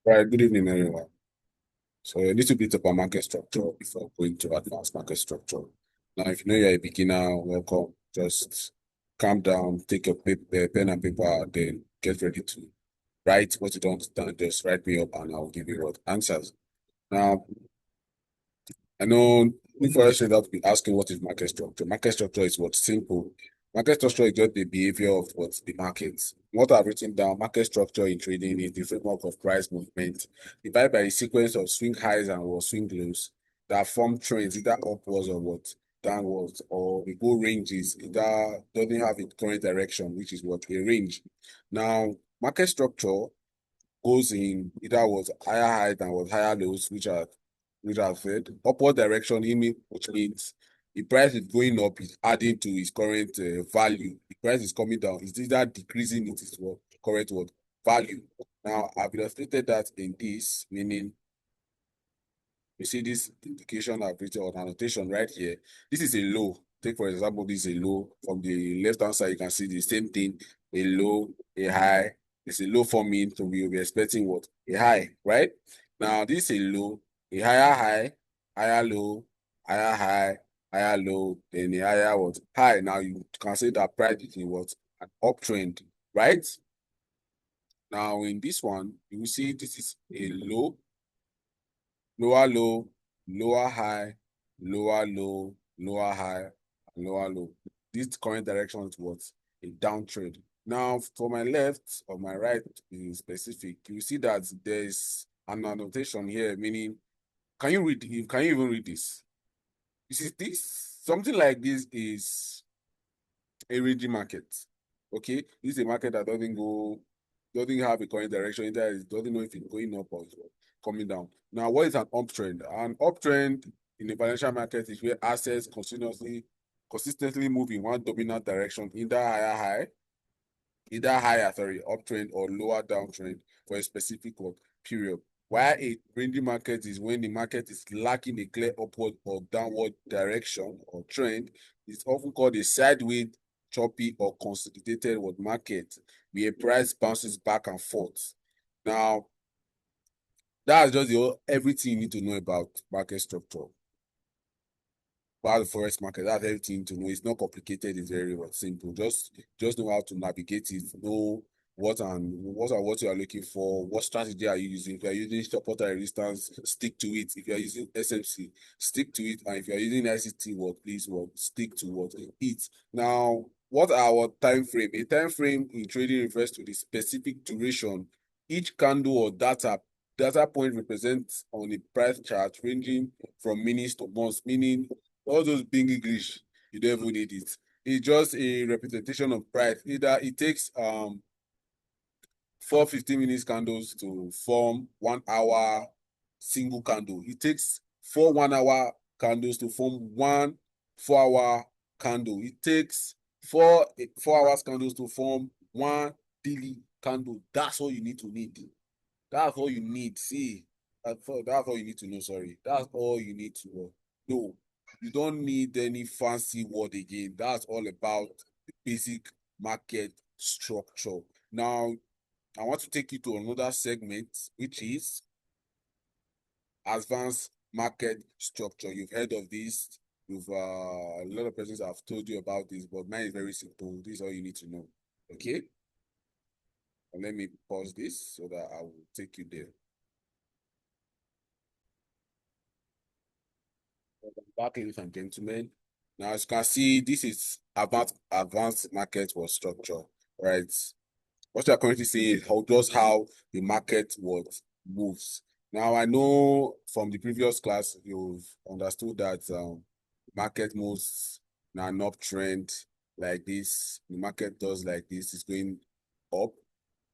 Right, good evening, everyone. So a little bit about market structure before going to advanced market structure. Now, if you know you're a beginner, welcome. Just calm down, take your paper, pen and paper, then get ready to write what you don't understand. Just write me up and I'll give you what answers. Now, I know before I say that, be asking what is market structure. Market structure is what simple. Market structure is just the behavior of what the market. What I've written down, market structure in trading is the framework of price movement divided by a sequence of swing highs and what swing lows that form trends either upwards or what downwards, or we go ranges either doesn't have a current direction, which is what a range. Now, market structure goes in either was higher highs and was higher lows, which are said upward direction, which means the price is going up, is adding to its current value. The price is coming down, it's either decreasing it is what current what value. Now I've illustrated that in this, meaning you see this indication I've written or annotation right here. This is a low. Take for example, this is a low. From the left hand side, you can see the same thing: a low, a high. It's a low forming, so we'll be expecting what? A high, right? Now this is a low, a higher high, higher low, higher high, higher low, then a higher what? High. Now you can say that price is in what? An uptrend, right? Now in this one, you will see this is a low, lower low, lower high, lower low, lower high, lower low. This current direction is what? A downtrend. Now, for my left or my right in specific, you see that there's an annotation here, meaning, can you even read this? You see this? Something like this is a raging market. Okay? This is a market that doesn't have a current direction, either it doesn't know if it's going up or coming down. Now, what is an uptrend? An uptrend in the financial market is where assets consistently move in one dominant direction, either higher, sorry, uptrend or lower downtrend for a specific period. While a ranging market is when the market is lacking a clear upward or downward direction or trend. It's often called a sideways, choppy, or consolidated market, where a price bounces back and forth. Now, that's just everything you need to know about market structure. About the forex market, that's everything to know. It's not complicated, it's very simple. Just know how to navigate it, know what you are looking for, what strategy are you using. If you are using support and resistance, stick to it. If you are using SMC, stick to it. And if you are using ICT, please stick to it. Now, what are our time frame? A time frame in trading refers to the specific duration each candle or data point represents on a price chart, ranging from minutes to months, meaning all those big English, you don't even need it. It's just a representation of price. Either it takes 4 15 minutes candles to form 1 hour single candle. It takes 4 1 hour candles to form 1 4 hour candle. It takes 4 hours candles to form one daily candle. That's all you need to need. That's all you need. See, that's all you need to know. Sorry, that's all you need to know. No, you don't need any fancy word again. That's all about the basic market structure. Now, I want to take you to another segment, which is advanced market structure. You've heard of this. A lot of persons have told you about this, but mine is very simple. This is all you need to know. Okay. And let me pause this so that I will take you there. Back, ladies and gentlemen. Now, as you can see, this is advanced market was structure, right? What you are currently seeing is how the market moves. Now, I know from the previous class, you've understood that market moves in an uptrend like this. The market does like this, it's going up.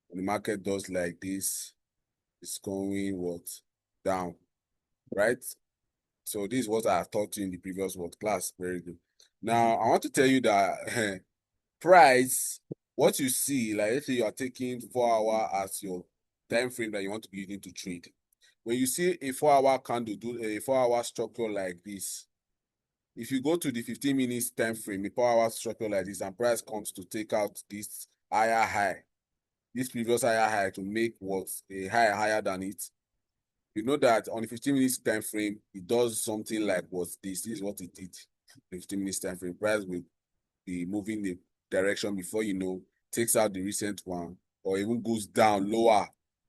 When the market does like this, it's going down, right? So this is what I taught you in the previous class. Very good. Now, I want to tell you that price, what you see, like let's say you are taking 4 hour as your time frame that you want to be using to trade. When you see a 4 hour candle do a 4 hour structure like this, if you go to the 15 minutes time frame, a 4 hour structure like this, and price comes to take out this higher high, this previous higher to make what a higher than it. You know that on the 15 minutes time frame, it does something like what this is what it did. 15 minutes time frame, price will be moving the direction before you know, takes out the recent one, or even goes down lower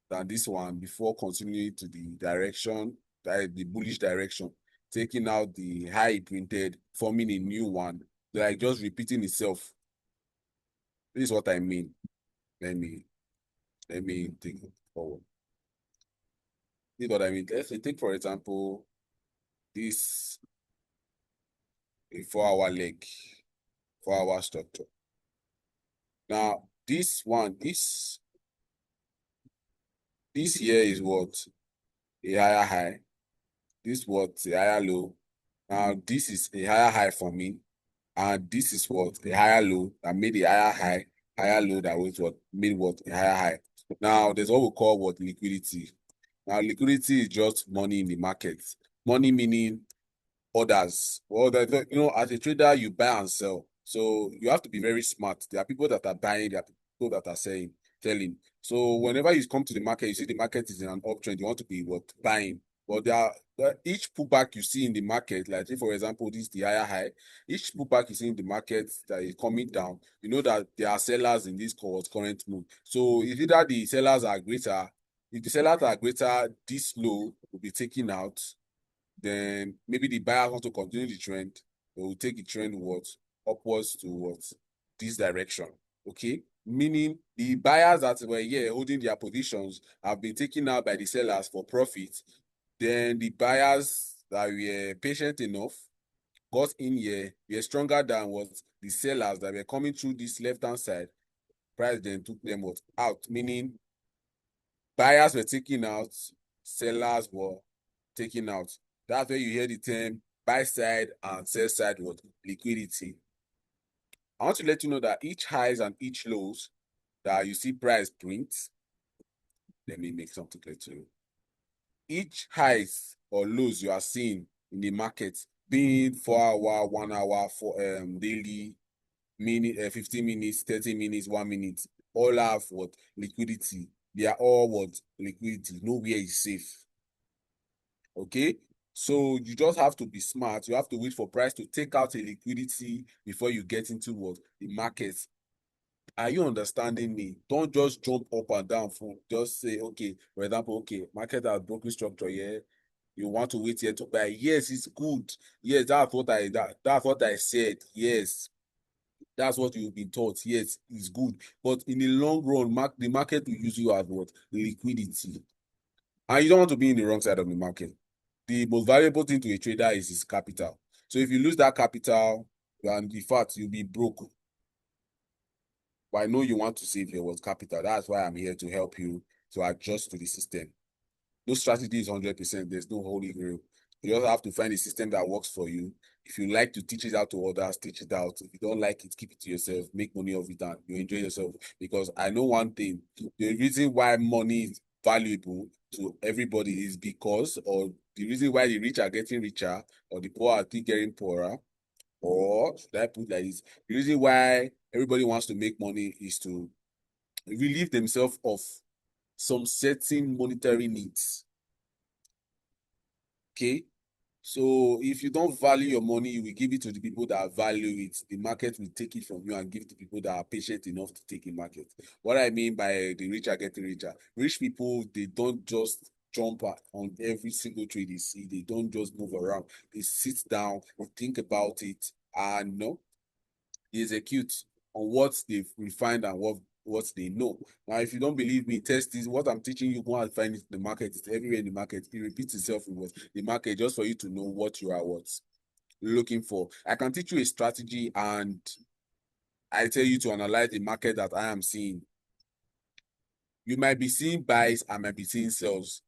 than this one before continuing to the direction, the bullish direction, taking out the high it printed, forming a new one, like just repeating itself. This is what I mean. Let me take it forward. This is what I mean. Let's say, take for example, this a 4 hour leg, 4 hour structure. Now, this here is what a higher high. This what a higher low. Now, this is a higher high for me, and this is what a higher low that made a higher low that was what made what a higher high. Now, there's what we call what liquidity. Now, liquidity is just money in the market. Money meaning orders. Well, as a trader, you buy and sell. So you have to be very smart. There are people that are buying, there are people that are selling. So whenever you come to the market, you see the market is in an uptrend, you want to be what buying. But each pullback you see in the market, like say for example, this is the higher high, each pullback you see in the market that is coming down, you know that there are sellers in this current move. So if either the sellers are greater, if the sellers are greater, this low will be taken out, then maybe the buyers want to continue the trend, they will take the trend what upwards to what this direction. Okay, meaning the buyers that were here holding their positions have been taken out by the sellers for profit. Then the buyers that were patient enough got in here, were stronger than what the sellers that were coming through this left-hand side. Price then took them what out, meaning buyers were taking out, sellers were taking out. That's where you hear the term buy side and sell side what liquidity. I want to let you know that each highs and each lows that you see price print, let me make something clear to you. Each highs or lows you are seeing in the market, being 4 hour, 1 hour, for daily, 15 minutes, 30 minutes, 1 minute, all have what liquidity. They are all what liquidity. Nowhere is safe. Okay, so you just have to be smart. You have to wait for price to take out a liquidity before you get into what the market. Are you understanding me? Don't just jump up and down from just say, okay, for example, okay, market has broken structure here. You want to wait here to buy. Yes, it's good. Yes, that's what I said. Yes, that's what you've been taught. Yes, it's good. But in the long run, the market will use you as what? Liquidity. And you don't want to be in the wrong side of the market. The most valuable thing to a trader is his capital. So if you lose that capital, and in fact, you'll be broke. But I know you want to save your capital. That's why I'm here to help you to adjust to the system. No strategy is 100%. There's no holy grail. You just have to find a system that works for you. If you like to teach it out to others, teach it out. If you don't like it, keep it to yourself. Make money of it and you enjoy yourself. Because I know one thing. The reason why money is valuable to everybody is because, or the reason why the rich are getting richer or the poor are still getting poorer, or should I put like this? The reason why everybody wants to make money is to relieve themselves of some certain monetary needs. Okay. So if you don't value your money, you will give it to the people that value it. The market will take it from you and give it to people that are patient enough to take the market. What I mean by the rich are getting richer, rich people, they don't just jump on every single trade they see. They don't just move around. They sit down and think about it and execute on what they've refined and what they know. Now, if you don't believe me, test this. What I'm teaching you, go and find it in the market. It's everywhere in the market. It repeats itself in what the market just for you to know what you are looking for. I can teach you a strategy and I tell you to analyze the market that I am seeing. You might be seeing buys, I might be seeing sells.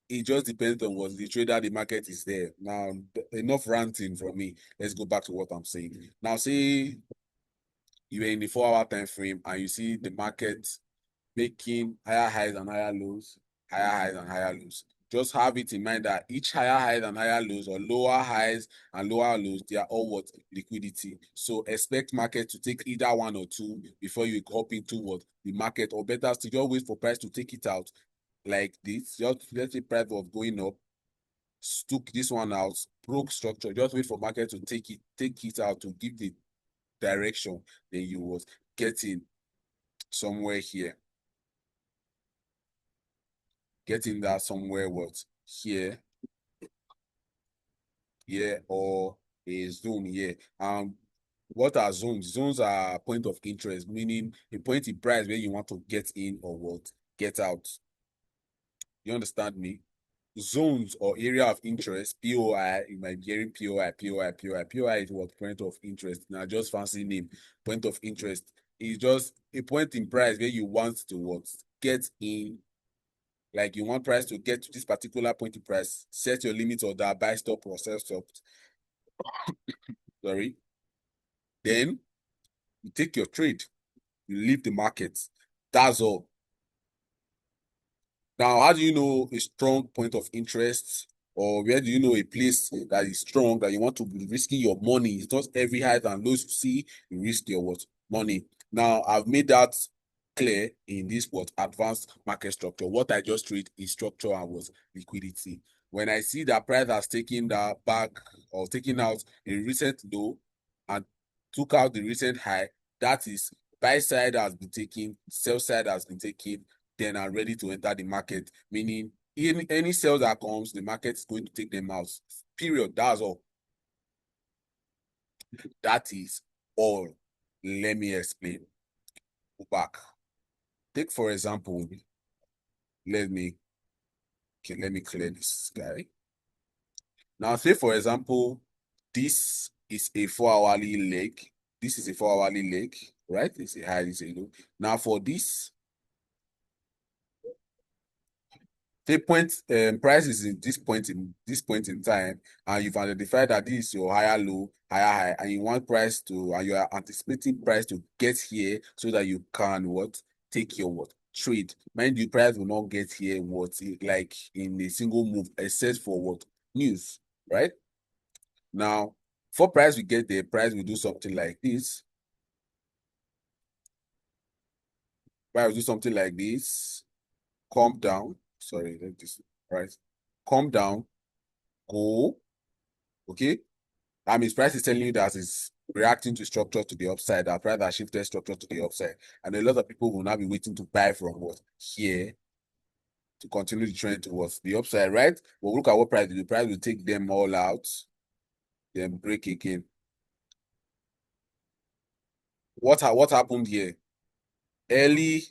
It just depends on what the trader, the market is there. Now, enough ranting from me. Let's go back to what I'm saying. Now, say you are in the 4 hour time frame and you see the market making higher highs and higher lows, higher highs and higher lows. just have it in mind that each higher highs and higher lows, or lower highs and lower lows, they are all what? Liquidity. So expect market to take either one or two before you hop into what? The market, or better still, just wait for price to take it out like this. Just let's say price was going up, took this one out, broke structure. Just wait for market to take it out to give the direction. Then you was getting somewhere here. Getting that somewhere what? Here, or a zone here. What are zones? Zones are point of interest, meaning a point in price where you want to get in or what? Get out. You understand me? Zones or area of interest, POI, you might be hearing POI, POI, POI. POI is what? Point of interest. Now, just fancy name. Point of interest is just a point in price where you want to what? Get in. Like you want price to get to this particular point in price, set your limit or that, buy stop or sell stop. Sorry. Then you take your trade, you leave the market. That's all. Now, how do you know a strong point of interest, or where do you know a place that is strong that you want to be risking your money? It's not every highs and lows you see, you risk your what? Money. Now, I've made that clear in this what? Advanced market structure. What I just read is structure and was liquidity. When I see that price has taken that back or taken out a recent low and took out the recent high, that is buy side has been taken, sell side has been taken, then are ready to enter the market. Meaning, in any sale that comes, the market is going to take them out. Period. That's all. That is all. Let me explain. Go back. Take for example, let me clear this guy. Now, say for example, this is a 4-hourly leg. This is a 4-hourly leg, right? It's a high, it's a low. Now, for this, the point price is in this point in time, and you've identified that this is your higher low, higher high, and you want price to, and you are anticipating price to get here so that you can what? Take your what? Trade. Mind you, price will not get here what? Like in a single move, except for what? News, right? Now, for price we get there, price will do something like this. Price will do something like this. Come down. Sorry, let this right. Come down. Go. Okay. That means price is telling you that it's reacting to structure to the upside. That price has shifted structure to the upside. And a lot of people will now be waiting to buy from what? Here to continue the trend towards the upside, right? But look at what price will do. Price will take them all out, then break again. What happened here? Early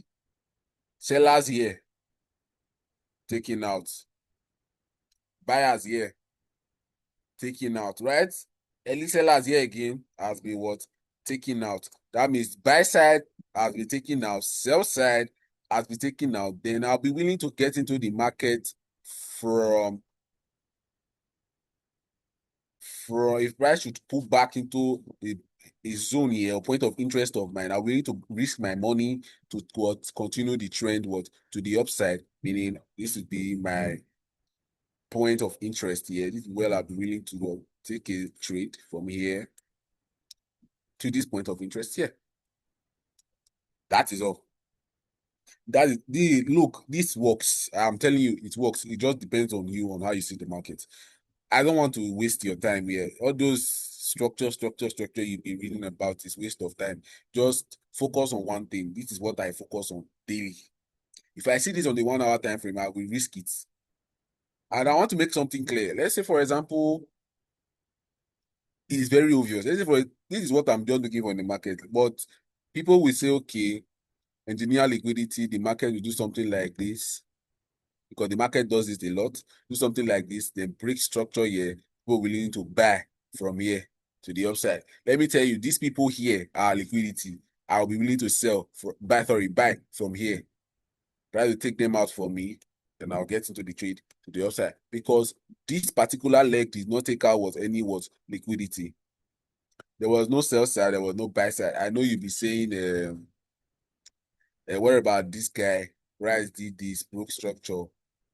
sellers here taking out. Buyers here taking out, right? Early sellers here again has been what? Taking out. That means buy side has been taken out, sell side has been taken out. Then I'll be willing to get into the market from if price should pull back into a zone here, a point of interest of mine. I'm willing to risk my money to what, continue the trend what to the upside, meaning this would be my point of interest here. This is where I'll be willing to take a trade from here to this point of interest here. That is all. That is the look. This works. I'm telling you, it works. It just depends on you on how you see the market. I don't want to waste your time here. All those structure you've been reading about is waste of time. Just focus on one thing. This is what I focus on daily. If I see this on the 1 hour time frame, I will risk it. And I want to make something clear. Let's say, for example, it's very obvious. Let's say this is what I'm just looking for in the market. But people will say, okay, engineer liquidity, the market will do something like this because the market does this a lot. Do something like this, then break structure here. People willing to buy from here to the upside. Let me tell you, these people here are liquidity. I'll be willing to buy from here. Try to take them out for me, then I'll get into the trade to the upside because this particular leg did not take out was liquidity. There was no sell side, there was no buy side. I know you'll be saying, what about this guy? Rice did this, broke structure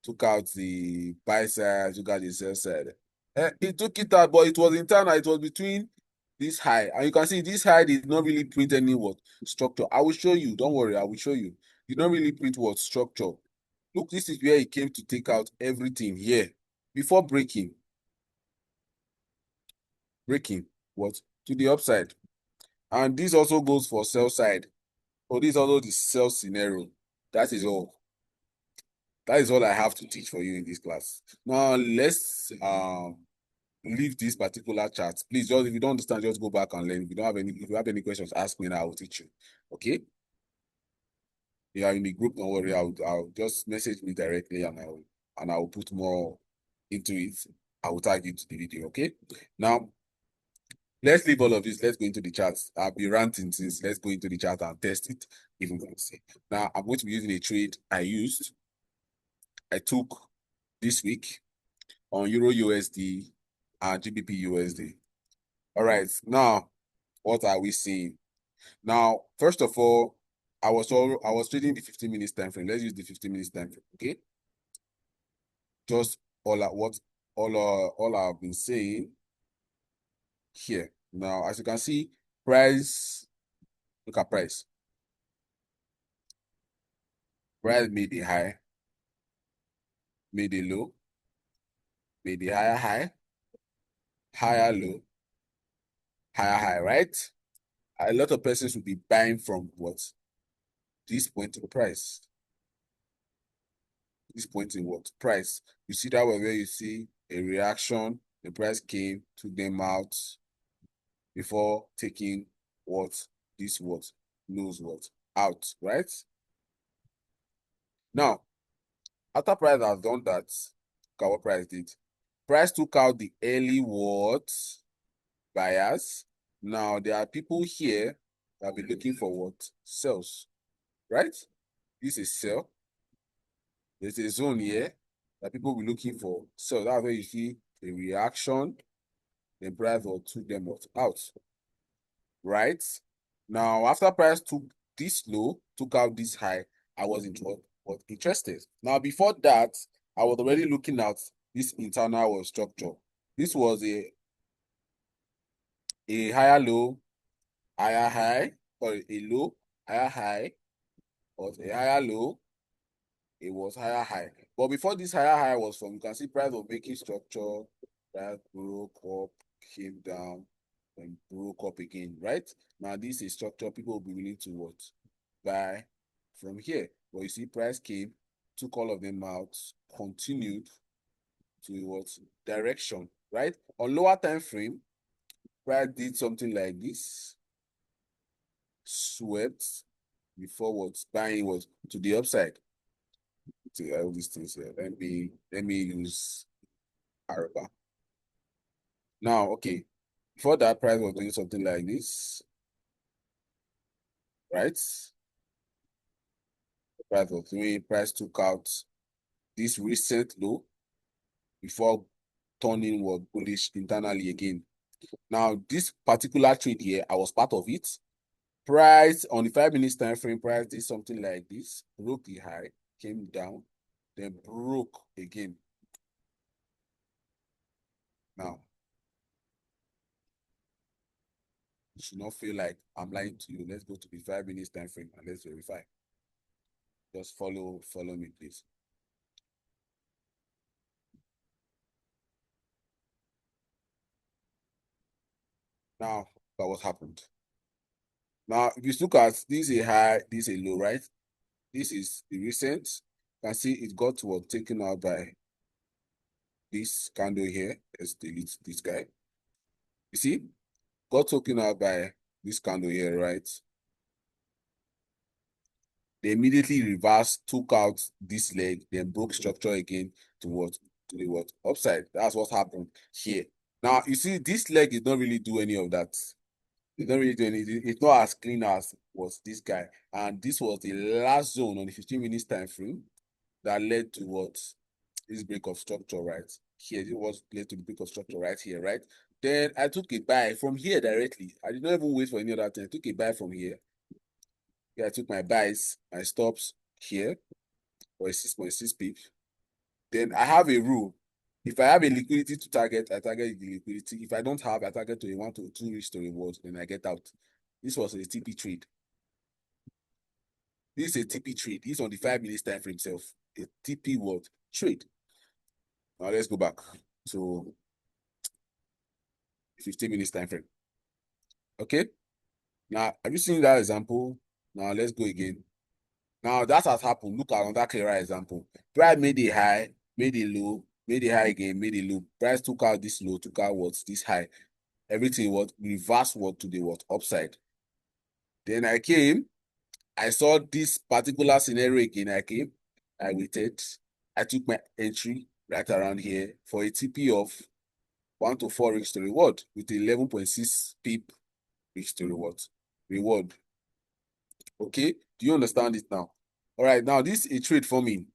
took out the buy side, took out the sell side. It took it out, but it was internal. It was between this high, and you can see this high did not really print any what structure. I will show you. Don't worry, I will show you. Did not really print what structure. Look, this is where he came to take out everything here before breaking what to the upside. And this also goes for sell side. So this is also the sell scenario. That is all. That is all I have to teach for you in this class. Now let's leave this particular chart. Please, just if you don't understand, just go back and learn. If you have any questions, ask me and I will teach you. Okay? You are in the group, don't worry. I'll just message me directly and I will put more into it. I will tag you to the video. Okay? Now let's leave all of this. Let's go into the charts. I'll be ranting since let's go into the chart and test it. Even going to see. Now I'm going to be using a trade I took this week on Euro USD and GBP USD. All right, now what are we seeing? Now, first of all, I was trading the 15 minutes time frame. Let's use the 15 minutes time frame, okay? Just all I've been saying here. Now, as you can see, price, look at price. Price made a high, made a low, made a higher high, higher low, higher high, right? A lot of persons will be buying from what? This point in price. This point in what? Price. You see that one where you see a reaction, the price came, took them out before taking what? This what? Knows what? Out, right? Now, after price has done that, look at what price did. Price took out the early what? Buyers. Now, there are people here that will be looking for what? Sells, right? This is sell. There's a zone here that people will be looking for. So that's where you see a reaction, then price will took them out. Right? Now, after price took this low, took out this high, I was interested. Now, before that, I was already looking at this internal structure. This was a higher low, higher high, or a low, higher high, or a higher low, it was higher high. But before this higher high was from, you can see price was making structure, that broke up, came down, and broke up again, right? Now this is structure people will be willing to what? Buy from here. But you see price came, took all of them out, continued to what? Direction, right? On lower time frame, price did something like this, swept before what? Buying was to the upside. To all these things here. Let me use Aruba. Now, okay. Before that, price was doing something like this, right? Price took out this recent low before turning what bullish internally again. Now, this particular trade here, I was part of it. Price on the 5 minutes time frame, price did something like this, broke the high, came down, then broke again. Now, you should not feel like I'm lying to you. Let's go to the 5 minutes time frame and let's verify. Just follow me, please. Now, that what happened. Now, if you look at this is a high, this is a low, right? This is the recent. You can see it got what taken out by this candle here. Let's delete this guy. You see, got taken out by this candle here, right? They immediately reversed, took out this leg, then broke structure again to what? To the what? Upside. That's what happened here. Now, you see, this leg did not really do any of that. It's not really doing it. It's not as clean as was this guy. And this was the last zone on the 15 minutes time frame that led to what? This break of structure right here. It was led to the break of structure right here, right? Then I took a buy from here directly. I did not even wait for any other thing. I took a buy from here. Yeah, I took my buys, my stops here for a 6.6 pip. Then I have a rule. If I have a liquidity to target, I target the liquidity. If I don't have, I target to a 1 to 2 risk to reward, then I get out. This was a TP trade. This is a TP trade. This is on the 5 minutes time frame itself. A TP what? Trade. Now let's go back to 15 minutes time frame. Okay. Now, have you seen that example? Now let's go again. Now that has happened. Look at another clearer example. Price made a high, made a low, made a high again, made a low. Price took out this low, took out what? This high. Everything what? Reverse what to the what? Upside. Then I came, I saw this particular scenario again. I waited. I took my entry right around here for a TP of 1 to 4 risk to reward with 11.6 pip risk to reward. Okay, do you understand it now? All right, now this is a trade for me.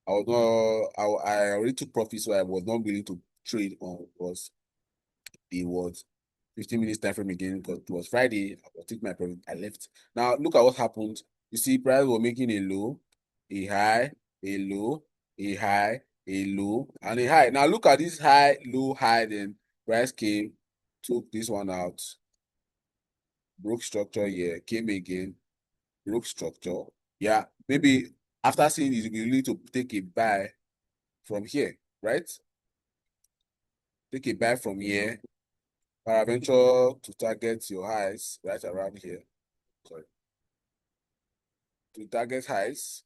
I was not, I already took profit, so I was not willing to trade on was the was 15 minutes time frame again because it was Friday. I will take my profit. I left. Now look at what happened. You see, price was making a low, a high, a low, a high, a low, and a high. Now look at this high, low, high. Then price came, took this one out, broke structure here, came again, broke structure. Yeah, maybe after seeing it, you need to take a buy from here, right? Take a buy from here. Paraventure to target your highs right around here. Sorry. To target highs.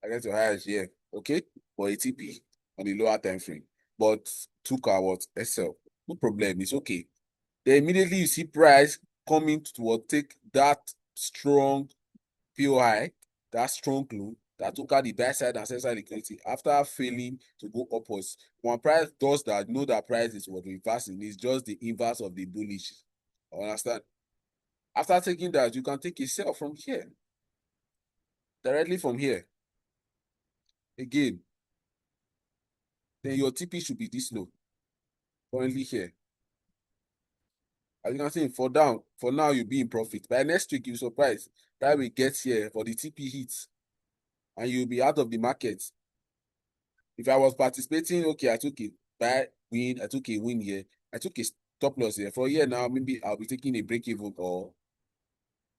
Target your highs here. Okay? For ATP on the lower time frame. But took our what? SL. No problem. It's okay. Then immediately you see price coming to what take that strong POI, that strong low that took out the buy side and sell side liquidity after failing to go upwards. When price does that, know that price is what reversing. It's just the inverse of the bullish. Understand? After taking that, you can take a sell from here. Directly from here. Again. Then your TP should be this low. Currently here. As you can see, for now, you'll be in profit. By next week, you'll surprise. That will get here for the TP hits. And you'll be out of the market. If I was participating, okay, I took a buy, win, I took a win here. I took a stop loss here. For here now, maybe I'll be taking a break even or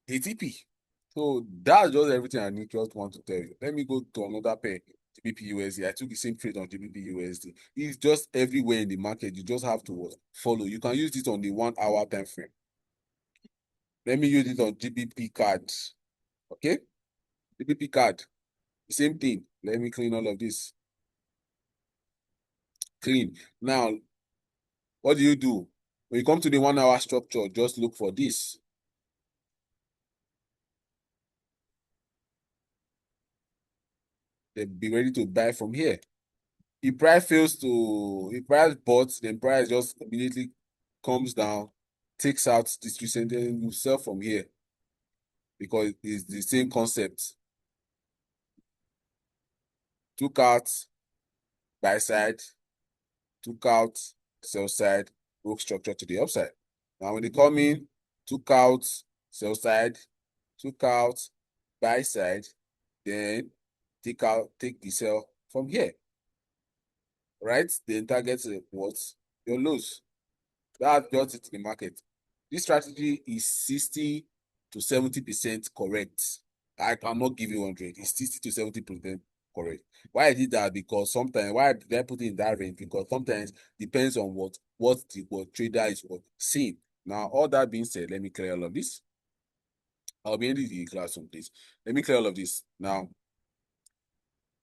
a TP. So that's just everything I need just want to tell you. Let me go to another pair, GBP USD. I took the same trade on GBP USD. It's just everywhere in the market. You just have to follow. You can use it on the 1 hour time frame. Let me use it on GBP card. Okay? GBP card. The same thing. Let me clean all of this. Clean. Now, what do you do? When you come to the 1 hour structure, just look for this. Then be ready to buy from here. If price bought, then price just immediately comes down, takes out this recent, then you sell from here because it's the same concept. Took out buy side, took out sell side, broke structure to the upside. Now when they come in, took out sell side, took out buy side, then take the sell from here. Right? Then target what? Your lows. That's just it in the market. This strategy is 60 to 70% correct. I cannot give you 100. It's 60 to 70% correct. Why I did that? Because sometimes, why did I put it in that range? Because sometimes depends on what the trader is seeing. Now, all that being said, let me clear all of this. I'll be ending the classroom, please. Let me clear all of this. Now,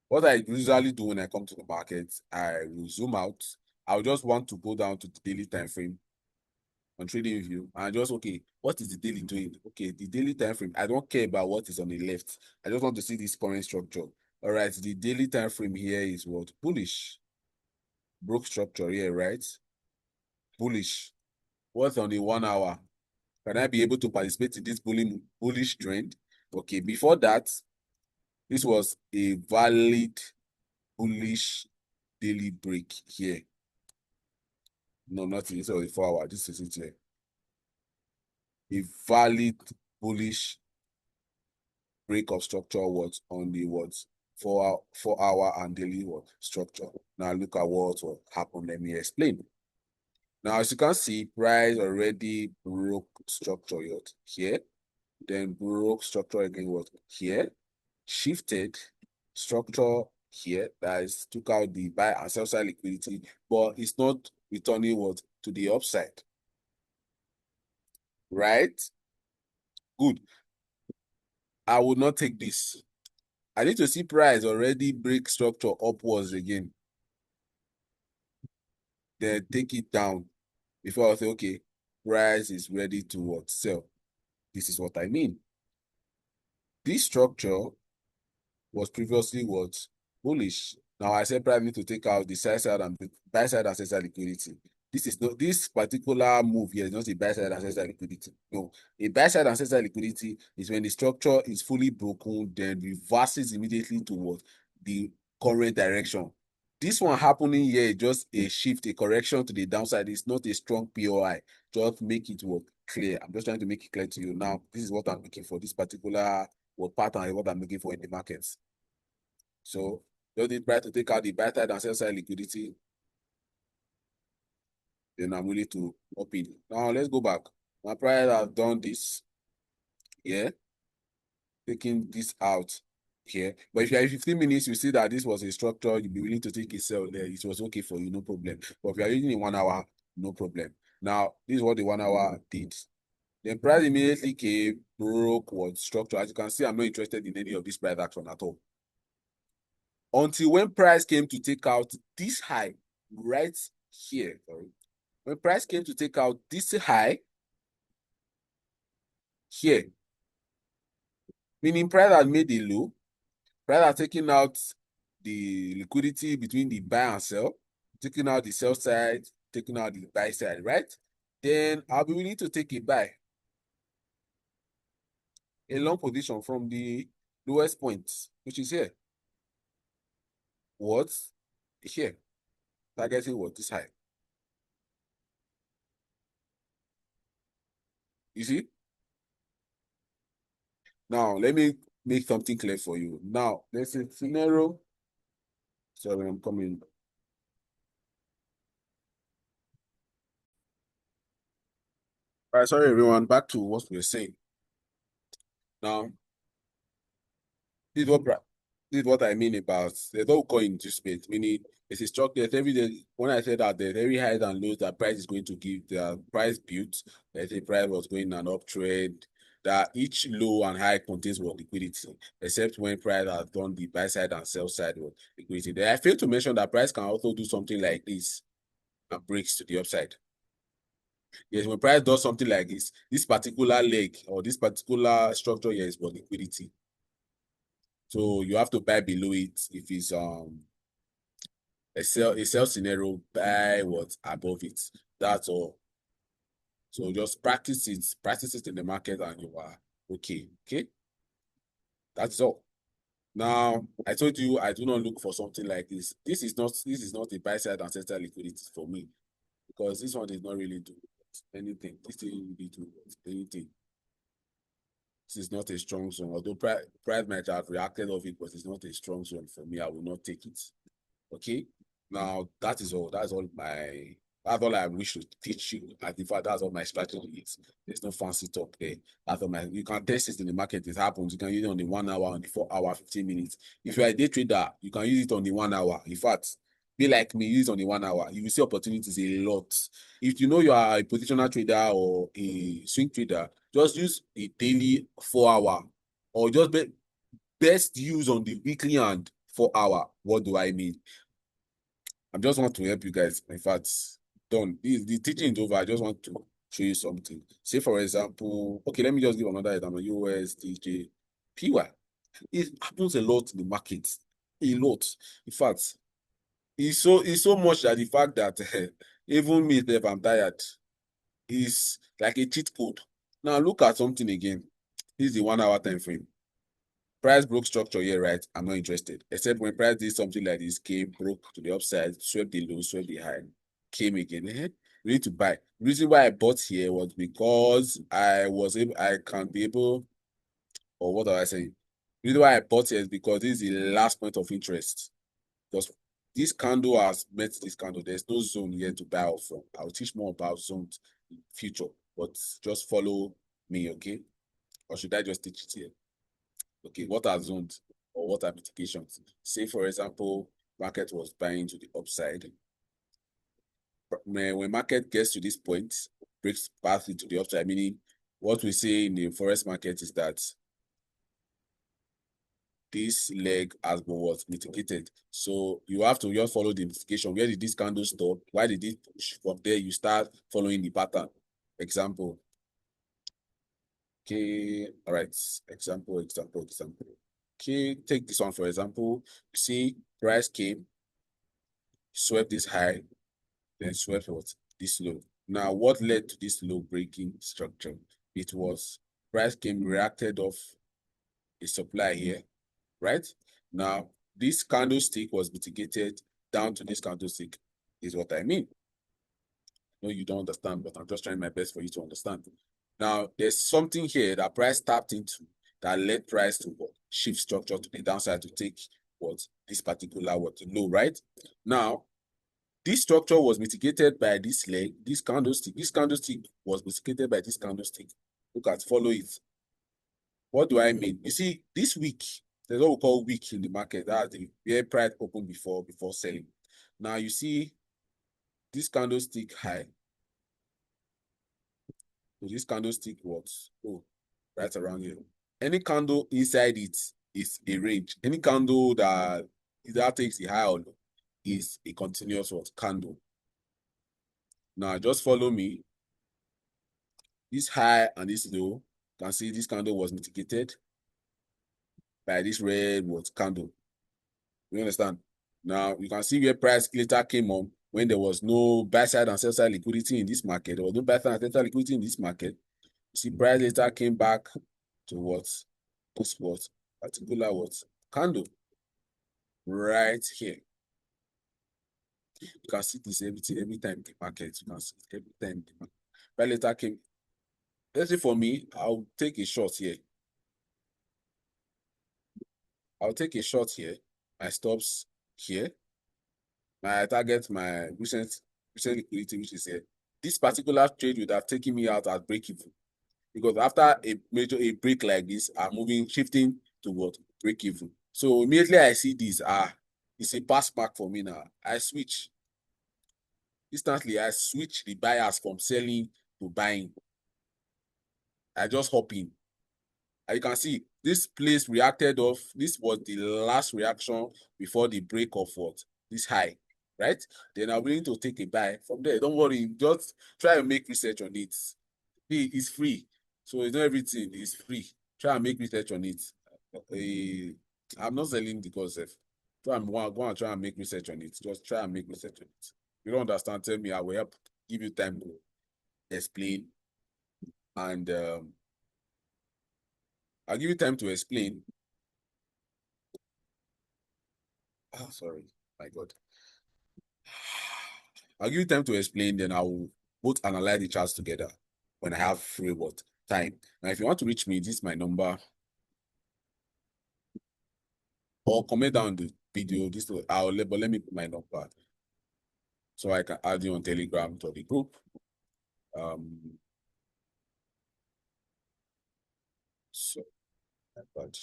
what I usually do when I come to the market, I will zoom out. I'll just want to go down to the daily time frame on trading view and just okay, what is the daily doing? Okay, the daily time frame. I don't care about what is on the left. I just want to see this current structure. All right, the daily time frame here is what? Bullish. Broke structure here, right? Bullish. What's on the 1 hour? Can I be able to participate in this bullish trend? Okay, before that, this was a valid bullish daily break here. No, not this was a 4 hour. This is it here. A valid bullish break of structure was on the what 4 hour and daily what structure. Now look at what happened. Let me explain. Now, as you can see, price already broke structure here, then broke structure again was here, shifted structure here, that is took out the buy and sell side liquidity, but it's not returning what to the upside. Right? Good. I will not take this. I need to see price already break structure upwards again. Then take it down before I say, okay, price is ready to what sell. This is what I mean. This structure was previously what bullish. Now I said price need to take out the sell side and buy side and sell side liquidity. This is not this particular move here is not a buy side and sell side liquidity. No, a buy side and sell side liquidity is when the structure is fully broken, then reverses immediately towards the current direction. This one happening here is just a shift, a correction to the downside. It's not a strong POI. Just make it work clear. I'm just trying to make it clear to you now. This is what I'm looking for. This particular what pattern is what I'm looking for in the markets. So just need price to take out the buy side and sell side liquidity. Then I'm willing to up it. Now let's go back. My price has done this here, taking this out here. But if you are 15 minutes, you see that this was a structure, you'll be willing to take a sell there. It was okay for you, no problem. But if you are using in 1 hour, no problem. Now, this is what the 1 hour did. Then price immediately came, broke what structure. As you can see, I'm not interested in any of this price action at all. Until when price came to take out this high right here. Sorry. When price came to take out this high here, meaning price had made a low, price had taken out the liquidity between the buy and sell, taking out the sell side, taking out the buy side, right? Then I'll be willing to take a buy, a long position from the lowest point, which is here. What? Here. Targeting what? This high. You see? Now, let me make something clear for you. Now, let's say scenario. Sorry, I'm coming. All right, sorry, everyone. Back to what we were saying. Now, this is what I mean about there's no coin into space, meaning it's a structure. Every day, when I said that there's every highs and lows that price is going to give, the price built, let's say price was going an uptrend, that each low and high contains what liquidity, except when price has done the buy side and sell side what liquidity. Then I failed to mention that price can also do something like this and breaks to the upside. Yes, when price does something like this particular leg or this particular structure here is for liquidity. So you have to buy below it if it's a sell scenario, buy what's above it. That's all. So just practice it in the market and you are okay. Okay. That's all. Now I told you I do not look for something like this. This is not a buy side and sell side liquidity for me because this one did not really do anything. This didn't really do anything. This is not a strong zone. Although price might have reacted of it, but it's not a strong zone for me. I will not take it. Okay. Now that is all. That's all I wish to teach you. And in fact, that's all my strategy is. There's no fancy talk there. That's all you can test it in the market. It happens. You can use it on the 1 hour, on the 4 hour, 15 minutes. If you're a day trader, you can use it on the 1 hour. In fact, be like me, use it on the 1 hour. You will see opportunities a lot. If you know you are a positional trader or a swing trader, just use a daily 4 hour or just best use on the weekly and 4 hour. What do I mean? I just want to help you guys. In fact, done. The teaching is over. I just want to show you something. Say, for example, okay, let me just give another example. USDJ PY. It happens a lot in the market. A lot. In fact, it's so much that the fact that even me, if I'm tired, is like a cheat code. Now look at something again. This is the 1 hour time frame. Price broke structure here, right? I'm not interested. Except when price did something like this, came, broke to the upside, swept the low, swept the high, came again. We need to buy. The reason why I bought here was because I can be able, or what do I say? The reason why I bought it is because this is the last point of interest. Because this candle has met this candle. There's no zone here to buy off from. I'll teach more about zones in future, but just follow me, okay? Or should I just teach it here? Okay, what are zones or what are mitigations? Say, for example, market was buying to the upside. When market gets to this point, breaks path into the upside, meaning what we say in the forex market is that this leg has been what mitigated. So you have to just follow the mitigation. Where did this candle stop? Why did it push? From there, you start following the pattern. Example. Okay, all right. Example. Okay, take this one for example. You see, price came, swept this high, then swept what? This low. Now, what led to this low breaking structure? It was price came, reacted off a supply here, right? Now, this candlestick was mitigated down to this candlestick, is what I mean. No, you don't understand, but I'm just trying my best for you to understand. Now, there's something here that price tapped into that led price to what? Shift structure to the downside to take what? This particular what? Low, right? Now, this structure was mitigated by this leg, this candlestick. This candlestick was mitigated by this candlestick. Look at, follow it. What do I mean? You see, this week, there's what we call week in the market. That's the where price opened before selling. Now you see this candlestick high. So this candlestick was right around here. Any candle inside it is a range. Any candle that either takes a high or low is a continuous candle. Now just follow me. This high and this low, you can see this candle was mitigated by this red candle. You understand? Now you can see where price later came on when there was no buy side and sell side liquidity in this market. There was no buy side and sell side liquidity in this market. You see, price later came back to what? This particular candle right here. You can see this every time in the market. You can see it every time in the market. Price later came. Let's say for me, I'll take a short here. I'll take a short here. My stops here. My target, my recent liquidity, which is here. This particular trade would have taken me out at break even. Because after a break like this, I'm shifting to what? Break even. So immediately I see this, it's a pass mark for me now. I switch. Instantly, I switch the buyers from selling to buying. I just hop in. And you can see this place reacted off. This was the last reaction before the break of what? This high, right? Then I'm willing to take a buy from there. Don't worry, just try and make research on it. It's free. So it's not everything, it's free. Try and make research on it. I'm not selling because go and try and make research on it. Just try and make research on it. You don't understand, tell me, I will help give you time to explain. And I'll give you time to explain. Oh, sorry, my God. I'll give you time to explain, then I will both analyze the charts together when I have free time. Now, if you want to reach me, this is my number. Or comment down the video. But let me put my number so I can add you on Telegram to the group. So, but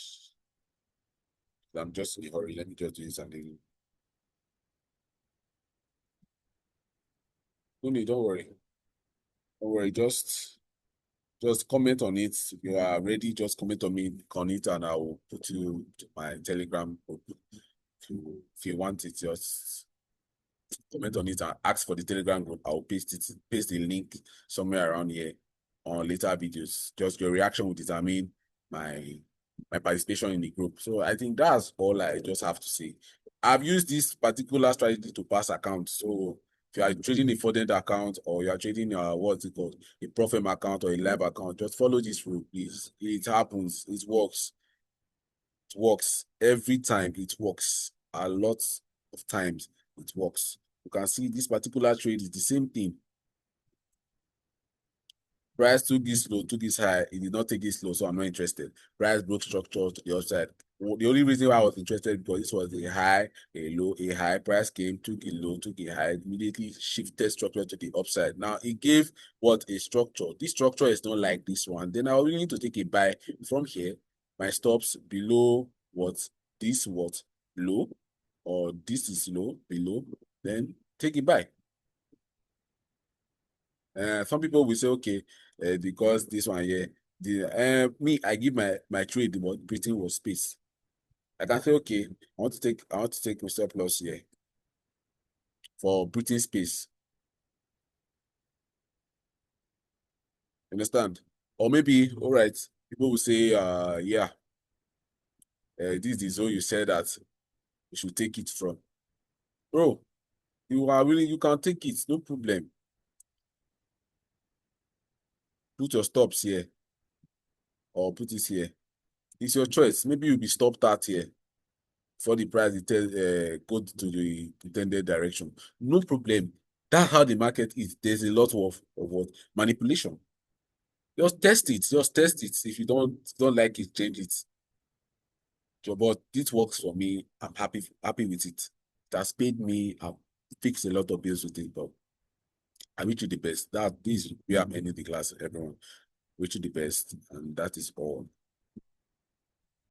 I'm just in a hurry. Let me just do this and then. No need, don't worry. Don't worry, just comment on it. If you are ready, just comment on it and I will put you to my Telegram group. If you want it, just comment on it and ask for the Telegram group. I'll paste the link somewhere around here on later videos. Just your reaction will determine my participation in the group. So I think that's all I just have to say. I've used this particular strategy to pass accounts. So if you are trading a fraudulent account or you are trading what's it called, a Profem account or a live account, just follow this rule, please. It happens. It works. It works every time. It works a lot of times. It works. You can see this particular trade is the same thing. Price took this low, took this high. It did not take this low, so I'm not interested. Price broke structure to the upside. The only reason why I was interested because this was a high, a low, a high price came, took a low, took a high, immediately shifted structure to the upside. Now it gave what a structure. This structure is not like this one. Then I will need to take a buy from here. My stops below what low, or this is low below. Then take a buy. Some people will say, okay, because this one here, I give my trade what Britain was space. I can say, okay, I want to take my stop loss here for Britain space. Understand? Or maybe, all right, people will say, yeah, this is the zone you said that you should take it from. Bro, you can take it, no problem. Put your stops here or put it here. It's your choice. Maybe you'll be stopped out here for the price go to the intended direction. No problem. That's how the market is. There's a lot of what manipulation. Just test it. Just test it. If you don't like it, change it. But this works for me. I'm happy with it. It has paid me. I've fixed a lot of bills with it. But I wish you the best. That this we are ending the class, everyone. Wish you the best, and that is all.